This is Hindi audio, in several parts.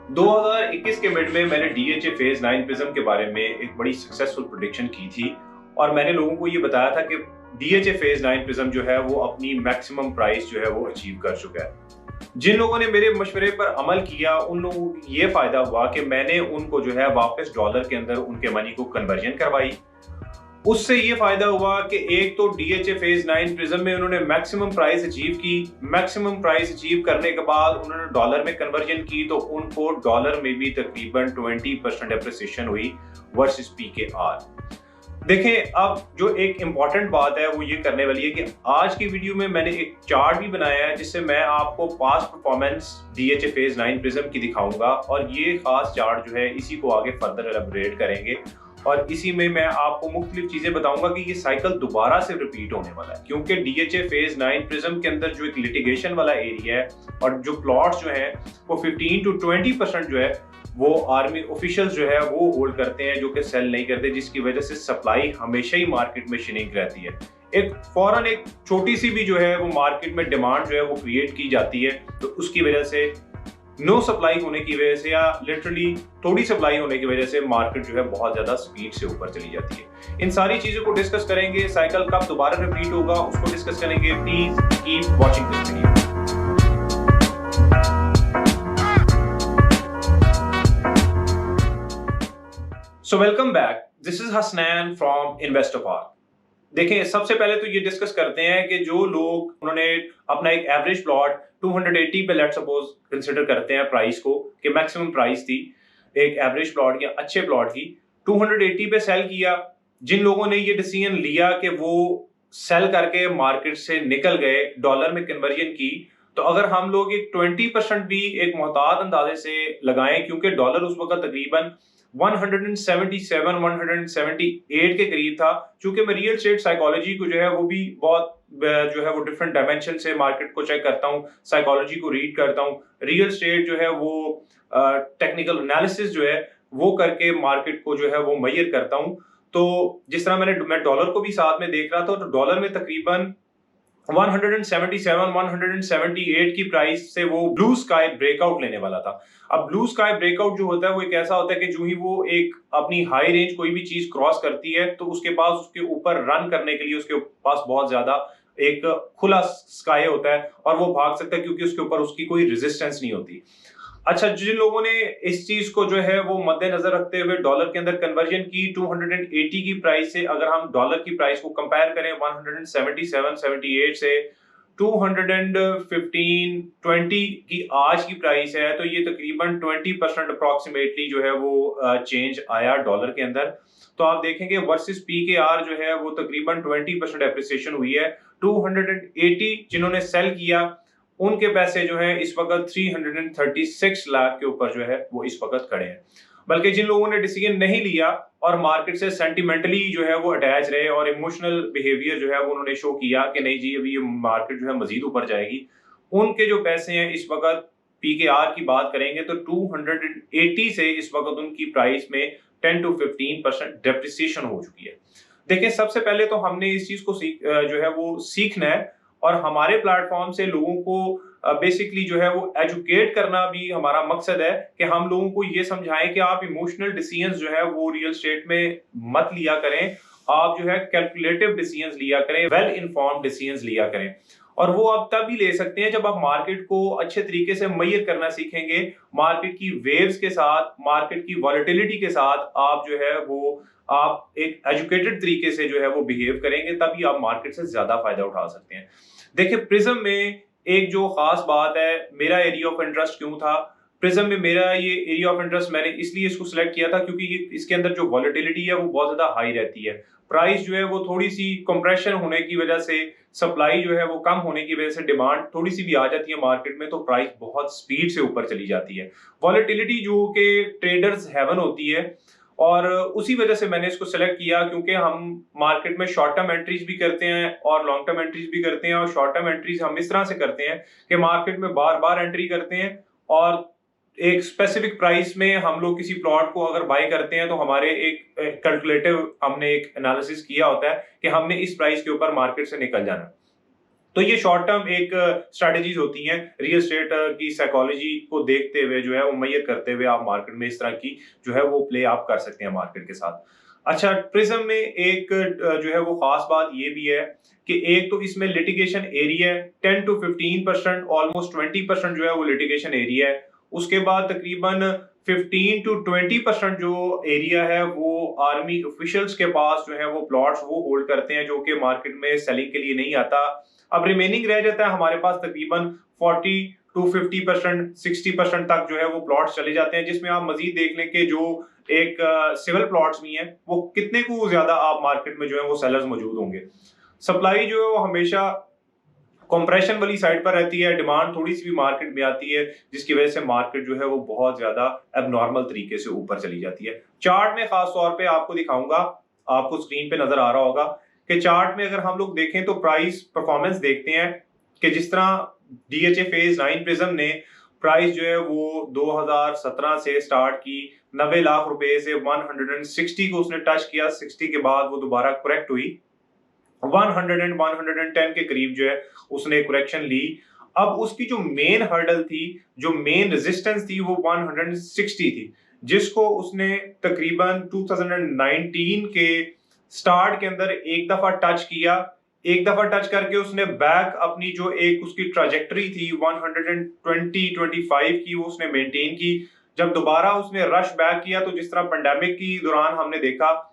2021 के मिड में मैंने डीएचए फेज 9 प्रिज्म के बारे में एक बड़ी सक्सेसफुल प्रेडिक्शन की थी और मैंने लोगों को ये बताया था कि डीएचए फेज 9 प्रिज्म जो है वो अपनी मैक्सिमम प्राइस जो है वो अचीव कर चुका है। जिन लोगों ने मेरे मशवरे पर अमल किया उन लोगों को ये फायदा हुआ कि मैंने उनको जो है वापस डॉलर के अंदर उनके मनी को कन्वर्जन करवाई। उससे ये फायदा हुआ कि एक तो डीएचए फेज 9 प्रिज्म में उन्होंने मैक्सिमम प्राइस अचीव की। मैक्सिमम प्राइस अचीव करने के बाद उन्होंने डॉलर में कन्वर्जन की तो उनको डॉलर में भी तकरीबन 20% एप्रिसिएशन हुई वर्सेस पीकेआर। देखें, अब जो एक इंपॉर्टेंट बात है वो ये करने वाली है कि आज की वीडियो में मैंने एक चार्ट भी बनाया है जिससे मैं आपको past performance DHA phase 9 prism की दिखाऊंगा और ये खास चार्ट जो है इसी को आगे फर्दर एलैबोरेट करेंगे और इसी में मैं आपको मुख्तलिफ चीजें बताऊंगा कि ये साइकिल दोबारा से रिपीट होने वाला है, क्योंकि डीएचए फेज 9 प्रिज्म के अंदर जो एक लिटिगेशन वाला एरिया है और जो प्लॉट्स जो हैं वो 15 to 20% जो है वो आर्मी ऑफिशियल्स जो है वो होल्ड करते हैं, जो कि सेल नहीं करते, जिसकी वजह से सप्लाई हमेशा ही मार्केट में श्रिंक रहती है। एक फौरन एक छोटी सी भी जो है वो मार्केट में डिमांड जो है वो क्रिएट की जाती है तो उसकी वजह से नो सप्लाई होने की वजह से या लिटरली थोड़ी सप्लाई होने की वजह से मार्केट जो है बहुत ज्यादा स्पीड से ऊपर चली जाती है। इन सारी चीजों को डिस्कस करेंगे, साइकिल कब दोबारा रिपीट होगा उसको डिस्कस करेंगे। Please keep watching this video. So welcome back, this is Hasnain from Investopark. देखें, सबसे पहले तो ये डिस्कस करते हैं कि जो लोग उन्होंने अपना एक एवरेज प्लॉट 280 पे लेट्स सपोज कंसिडर करते हैं प्राइस को कि मैक्सिमम प्राइस थी एक एवरेज प्लॉट या अच्छे प्लॉट की, 280 पे सेल किया। जिन लोगों ने ये डिसीजन लिया कि वो सेल करके मार्केट से निकल गए, डॉलर में कन्वर्जन की, तो अगर हम लोग एक 20% भी एक मोहतात अंदाजे से लगाएं, क्योंकि डॉलर उस वक्त तकरीबन 177 178 के करीब था। चूंकि मैं रियल एस्टेट साइकोलॉजी को जो है वो भी बहुत जो है वो डिफरेंट डायमेंशन से मार्केट को चेक करता हूँ, साइकोलॉजी को रीड करता हूँ। रियल एस्टेट जो है वो टेक्निकल एनालिसिस जो है वो करके मार्केट को जो है वो मेजर करता हूँ। तो जिस तरह मैं डॉलर को भी साथ में देख रहा था तो डॉलर में तकरीबन 177 178 की प्राइस से वो ब्लू स्काई ब्रेकआउट लेने वाला था। अब ब्लू स्काई ब्रेकआउट जो होता है वो एक ऐसा होता है कि जो ही वो एक अपनी हाई रेंज कोई भी चीज क्रॉस करती है तो उसके पास उसके ऊपर रन करने के लिए उसके पास बहुत ज्यादा एक खुला स्काई होता है और वो भाग सकता है क्योंकि उसके ऊपर उसकी कोई रेजिस्टेंस नहीं होती। अच्छा, जिन लोगों ने इस चीज को जो है वो मद्देनजर रखते हुए डॉलर के अंदर कन्वर्जन की 280 की प्राइस से, अगर हम डॉलर की प्राइस को कंपेयर करें 177 78 से 215 20 की आज की प्राइस है, तो ये तकरीबन 20% अप्रोक्सीमेटली जो है वो चेंज आया डॉलर के अंदर। तो आप देखेंगे वर्सेस पी के आर जो है वो तकरीबन 20% एप्रिसिएशन हुई है। 280 जिन्होंने सेल किया उनके पैसे जो है इस वक्त 336 लाख के ऊपर जो है वो इस वक्त खड़े हैं। बल्कि जिन लोगों ने डिसीजन नहीं लिया और मार्केट से सेंटिमेंटली जो है वो अटैच रहे और इमोशनल बिहेवियर जो है वो उन्होंने शो किया कि नहीं जी अभी ये मार्केट जो है मजीद ऊपर जाएगी, उनके जो पैसे हैं इस वक्त पीकेआर की बात करेंगे तो 280 से इस वक्त उनकी प्राइस में 10 to 15% डेप्रिसिएशन हो चुकी है। देखिए, सबसे पहले तो हमने इस चीज को जो है वो सीखना है और हमारे प्लेटफॉर्म से लोगों को बेसिकली जो है वो एजुकेट करना भी हमारा मकसद है कि हम लोगों को ये समझाएं कि आप इमोशनल डिसीजंस जो है वो रियल एस्टेट में मत लिया करें, आप जो है कैलकुलेटिव डिसीजंस लिया करें, वेल इन्फॉर्म्ड डिसीजंस लिया करें। और वो आप तभी ले सकते हैं जब आप मार्केट को अच्छे तरीके से मेजर करना सीखेंगे, मार्केट की वेव्स के साथ, मार्केट की वॉलेटिलिटी के साथ आप जो है वो आप एक एजुकेटेड तरीके से जो है वो बिहेव करेंगे, तभी आप मार्केट से ज्यादा फायदा उठा सकते हैं। देखिए, प्रिज्म में एक जो खास बात है, मेरा एरिया ऑफ इंटरेस्ट क्यों था प्रिज्म में, मेरा ये एरिया ऑफ इंटरेस्ट मैंने इसलिए इसको सिलेक्ट किया था क्योंकि ये इसके अंदर जो वॉलेटिलिटी है वो बहुत ज्यादा हाई रहती है। प्राइस जो है वो थोड़ी सी कंप्रेशन होने की वजह से, सप्लाई जो है वो कम होने की वजह से डिमांड थोड़ी सी भी आ जाती है मार्केट में तो प्राइस बहुत स्पीड से ऊपर चली जाती है। वॉलेटिलिटी जो कि ट्रेडर्स हेवन होती है और उसी वजह से मैंने इसको सेलेक्ट किया क्योंकि हम मार्केट में शॉर्ट टर्म एंट्रीज भी करते हैं और लॉन्ग टर्म एंट्रीज भी करते हैं। और शॉर्ट टर्म एंट्रीज हम इस तरह से करते हैं कि मार्केट में बार बार एंट्री करते हैं और एक स्पेसिफिक प्राइस में हम लोग किसी प्लॉट को अगर बाय करते हैं तो हमारे एक कैलकुलेटिव हमने एक एनालिसिस किया होता है कि हमने इस प्राइस के ऊपर मार्केट से निकल जाना। तो ये शॉर्ट टर्म एक स्ट्रेटजीज होती हैं रियल एस्टेट की साइकोलॉजी को देखते हुए जो है वो मुहैया करते हुए आप मार्केट में इस तरह की जो है वो प्ले आप कर सकते हैं मार्केट के साथ। अच्छा, प्रिज्म में एक जो है वो खास बात ये भी है कि एक तो इसमें लिटिगेशन एरिया है 10 to 15%, ऑलमोस्ट 20% जो है वो लिटिगेशन एरिया है। उसके बाद तकरीबन 15 to 20% जो एरिया है वो आर्मी ऑफिशियल्स के पास जो है वो प्लॉट्स वो होल्ड करते हैं, जो कि मार्केट में सेलिंग के लिए नहीं आता। अब रिमेनिंग रह जाता है हमारे पास तकरीबन 40 to 50%, 60% तक जो है वो प्लॉट्स चले जाते हैं, जिसमें आप मजीद देख लें कि जो एक सिविल प्लॉट्स भी हैं वो कितने को ज्यादा आप मार्केट में जो है वो सेलर्स मौजूद होंगे। सप्लाई जो है वो हमेशा कंप्रेशन वाली साइड पर रहती है, डिमांड थोड़ी सी भी मार्केट में आती है जिसकी वजह से मार्केट जो है वो बहुत ज्यादा एबनॉर्मल तरीके से ऊपर चली जाती है। चार्ट में खास तौर पे आपको दिखाऊंगा, आपको स्क्रीन पे नजर आ रहा होगा कि चार्ट में अगर हम लोग देखें तो प्राइस परफॉर्मेंस देखते हैं कि जिस तरह डीएचए फेज 9 प्रिज्म ने प्राइस जो है वो 2017 से स्टार्ट की 90 लाख रुपए से 160 को उसने टच किया, 60 के बाद वो दोबारा करेक्ट हुई 100 एंड 110 के करीब जो है उसने करेक्शन ली। अब उसकी जो मेन हर्डल थी, जो मेन रेजिस्टेंस थी वो 160 थी, जिसको उसने तकरीबन 2019 के स्टार्ट के अंदर एक दफा टच किया। एक दफा टच करके उसने बैक अपनी जो एक उसकी ट्राजेक्टरी थी 120-25 की वो उसने मेंटेन की। जब दोबारा उसने रश बैक किया तो जिस तरह पेंडेमिक की दौरान हमने देखा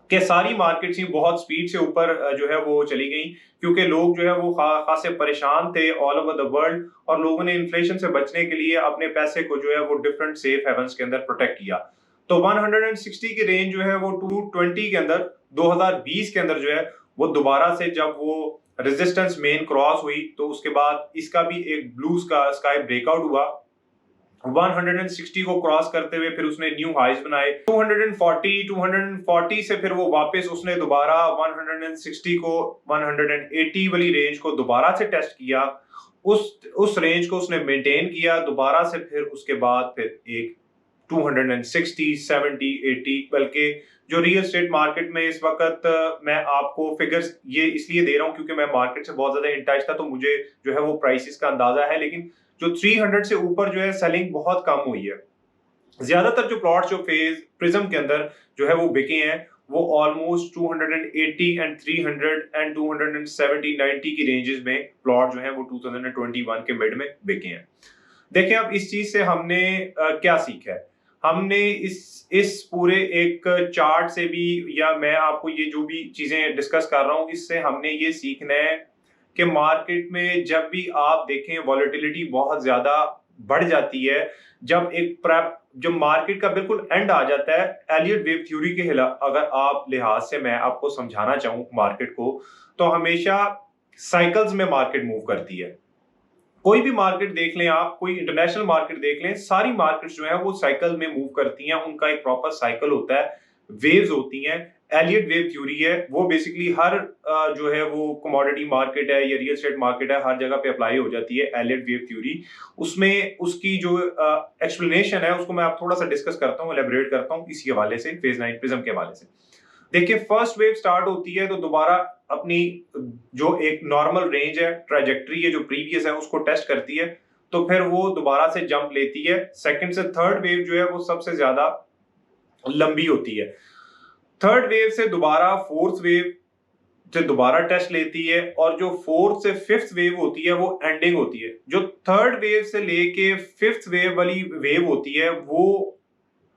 कि सारी मार्केट्स ही बहुत स्पीड से ऊपर जो है वो चली गई, क्योंकि लोग जो है वो खासे परेशान थे ऑल ओवर द वर्ल्ड, और लोगों ने इन्फ्लेशन से बचने के लिए अपने पैसे को जो है वो डिफरेंट सेफ हेवंस के अंदर प्रोटेक्ट किया। तो 160 की रेंज जो है वो 220 के अंदर 2020 के अंदर जो है वो दोबारा से जब वो रेजिस्टेंस मेन क्रॉस हुई तो उसके बाद इसका भी एक ब्लू स्काई ब्रेकआउट हुआ। 160 को क्रॉस करते हुए फिर उसने न्यू हाइज बनाए 240 से फिर वो वापस उसने दोबारा 160 को 180 वाली रेंज को दोबारा से टेस्ट किया। उस रेंज को उसने मेंटेन किया दोबारा से, फिर उसके बाद फिर एक 260, 70, 80, बल्कि जो रियल एस्टेट मार्केट में इस वक्त मैं आपको फिगर्स ये इसलिए दे रहा हूं क्योंकि मैं मार्केट से बहुत ज्यादा इन टच था, तो मुझे जो है वो प्राइसेस का अंदाजा है, लेकिन जो 300 से ऊपर जो है सेलिंग बहुत कम हुई है। ज्यादातर जो प्लॉट्स जो फेज प्रिज्म के अंदर जो है वो बिके हैं वो ऑलमोस्ट 280 एंड 300 एंड 270, 90 की रेंजेस में प्लॉट जो है वो 2021 के मिड में बिके हैं। देखिए अब इस चीज से हमने क्या सीखा है, हमने इस पूरे एक चार्ट से भी, या मैं आपको ये जो भी चीजें डिस्कस कर रहा हूं इससे हमने ये सीखना है कि मार्केट में जब भी आप देखें वॉलेटिलिटी बहुत ज्यादा बढ़ जाती है, जब मार्केट का बिल्कुल एंड आ जाता है, एलियट वेव थ्योरी के अगर आप लिहाज से मैं आपको समझाना चाहूं मार्केट को, तो हमेशा साइकिल्स में मार्केट मूव करती है। कोई भी मार्केट देख लें आप, कोई इंटरनेशनल मार्केट देख लें, सारी मार्केट्स जो है वो साइकिल में मूव करती हैं, उनका एक प्रॉपर साइकिल होता है, वेव्स होती हैं। एलियट वेव थ्योरी है वो बेसिकली हर जो है वो कमोडिटी मार्केट है या रियल एस्टेट मार्केट है हर जगह पे अप्लाई हो जाती है एलियट वेव थ्योरी। उसमें उसकी जो एक्सप्लेनेशन है उसको मैं आप थोड़ा सा डिस्कस करता हूँ, एलेबरेट करता हूँ इसी हवाले से, फेज 9 प्रिज्म के हवाले से। देखिए फर्स्ट वेव स्टार्ट होती है तो दोबारा अपनी जो एक नॉर्मल रेंज है, ट्रैजेक्टरी है जो प्रीवियस है उसको टेस्ट करती है, तो फिर वो दोबारा से जंप लेती है। सेकंड से थर्ड वेव जो है वो सबसे ज्यादा लंबी होती है। थर्ड वेव से दोबारा फोर्थ वेव से दोबारा टेस्ट लेती है, और जो फोर्थ से फिफ्थ वेव होती है वो एंडिंग होती है। जो थर्ड वेव से लेके फिफ्थ वेव वाली वेव होती है वो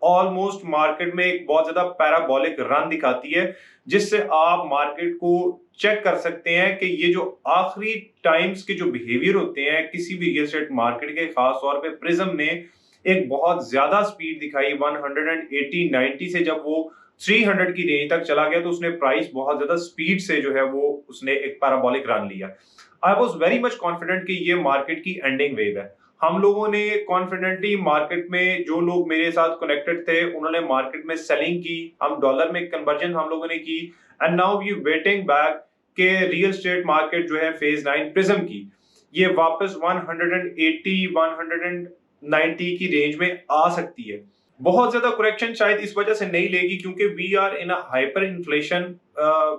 ऑलमोस्ट मार्केट में एक बहुत ज्यादा पैराबोलिक रन दिखाती है, जिससे आप मार्केट को चेक कर सकते हैं कि ये जो आखिरी टाइम्स के जो बिहेवियर होते हैं किसी भी रियल एस्टेट मार्केट के, खास तौर पे प्रिज्म ने एक बहुत ज्यादा स्पीड दिखाई 180, 90 से जब वो 300 की रेंज तक चला गया तो उसने प्राइस बहुत ज्यादा स्पीड से जो है वो उसने एक पैराबोलिक रन लिया। I was very much confident कि ये मार्केट की एंडिंग वेव है। हम लोगों ने कॉन्फिडेंटली मार्केट में, जो लोग मेरे साथ कनेक्टेड थे उन्होंने मार्केट में सेलिंग की, हम डॉलर में कन्वर्जन हम लोगों ने की, and now we waiting back के रियल एस्टेट मार्केट जो है फेज 9 प्रिज्म की ये वापस 180, 190 की रेंज में आ सकती है। बहुत ज्यादा करेक्शन शायद इस वजह से नहीं लेगी क्योंकि we are in a hyper inflation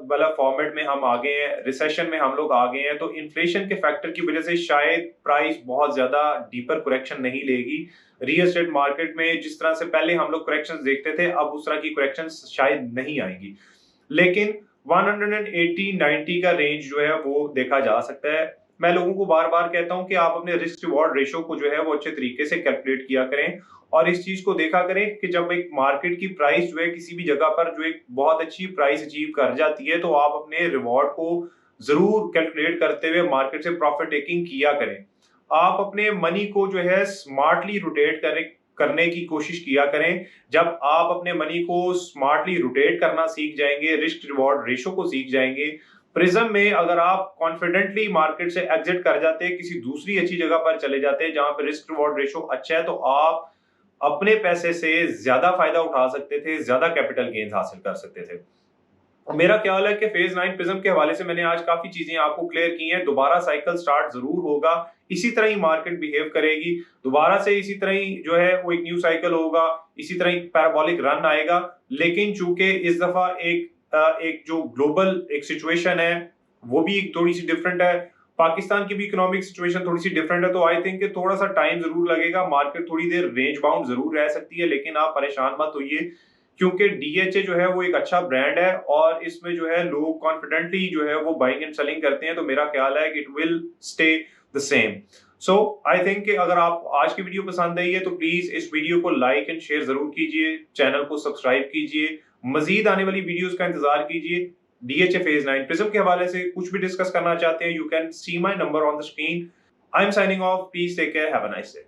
वाला फॉर्मेट में हम आ गए हैं, रिसेशन में हम लोग आ गए हैं, तो इन्फ्लेशन के फैक्टर की वजह से शायद प्राइस बहुत ज्यादा डीपर करेक्शन नहीं लेगी। रियल एस्टेट मार्केट में जिस तरह से पहले हम लोग करेक्शन देखते थे, अब उस तरह की करेक्शन शायद नहीं आएगी, लेकिन 180 90 का रेंज जो है वो देखा जा सकता है। मैं लोगों को बार बार कहता हूं कि आप अपने रिस्क रिवॉर्ड रेशो को जो है वो अच्छे तरीके से कैलकुलेट किया करें और इस चीज को देखा करें कि जब एक मार्केट की प्राइस जो है किसी भी जगह पर जो एक बहुत अच्छी प्राइस अचीव कर जाती है, तो आप अपने रिवॉर्ड को जरूर कैलकुलेट करते हुए मार्केट से प्रॉफिट टेकिंग किया करें। आप अपने मनी को जो है स्मार्टली रोटेट करने की कोशिश किया करें। जब आप अपने मनी को स्मार्टली रोटेट करना सीख जाएंगे, रिस्क रिवॉर्ड रेशो को सीख जाएंगे, प्रिज्म में अगर आप कॉन्फिडेंटली मार्केट से एग्जिट कर जाते हैं, किसी दूसरी अच्छी जगह पर चले जाते हैं जहां पर रिस्क रिवॉर्ड रेशो अच्छा है, तो आप अपने पैसे से ज्यादा फायदा उठा सकते थे, ज्यादा कैपिटल गेन्स हासिल कर सकते थे। मेरा ख्याल है कि फेज 9 प्रिज्म के हवाले से मैंने आज काफी चीजें आपको क्लियर की हैं। दोबारा साइकिल स्टार्ट जरूर होगा, इसी तरह ही मार्केट बिहेव करेगी, दोबारा से इसी तरह ही जो है वो एक न्यू साइकिल होगा, इसी तरह एक पैराबोलिक रन आएगा। लेकिन चूंकि इस दफा एक जो ग्लोबल एक सिचुएशन है वो भी थोड़ी सी डिफरेंट है, पाकिस्तान की भी इकोनॉमिक सिचुएशन थोड़ी सी डिफरेंट है, तो आई थिंक थोड़ा सा टाइम जरूर लगेगा, मार्केट थोड़ी देर रेंज बाउंड जरूर रह सकती है, लेकिन आप परेशान मत होइए क्योंकि डीएचए जो है वो एक अच्छा ब्रांड है और इसमें जो है लोग कॉन्फिडेंटली जो है वो बाइंग एंड सेलिंग करते हैं, तो मेरा ख्याल है कि it will stay the same. So I think कि अगर आप आज की वीडियो पसंद आई है तो प्लीज इस वीडियो को लाइक एंड शेयर जरूर कीजिए, चैनल को सब्सक्राइब कीजिए, मजीद आने वाली वीडियोस का इंतजार कीजिए। डीएचए फेज 9 प्रिज्म के हवाले से कुछ भी डिस्कस करना चाहते हैं, you can see my number on the screen. I am signing off, please take care, have a nice day.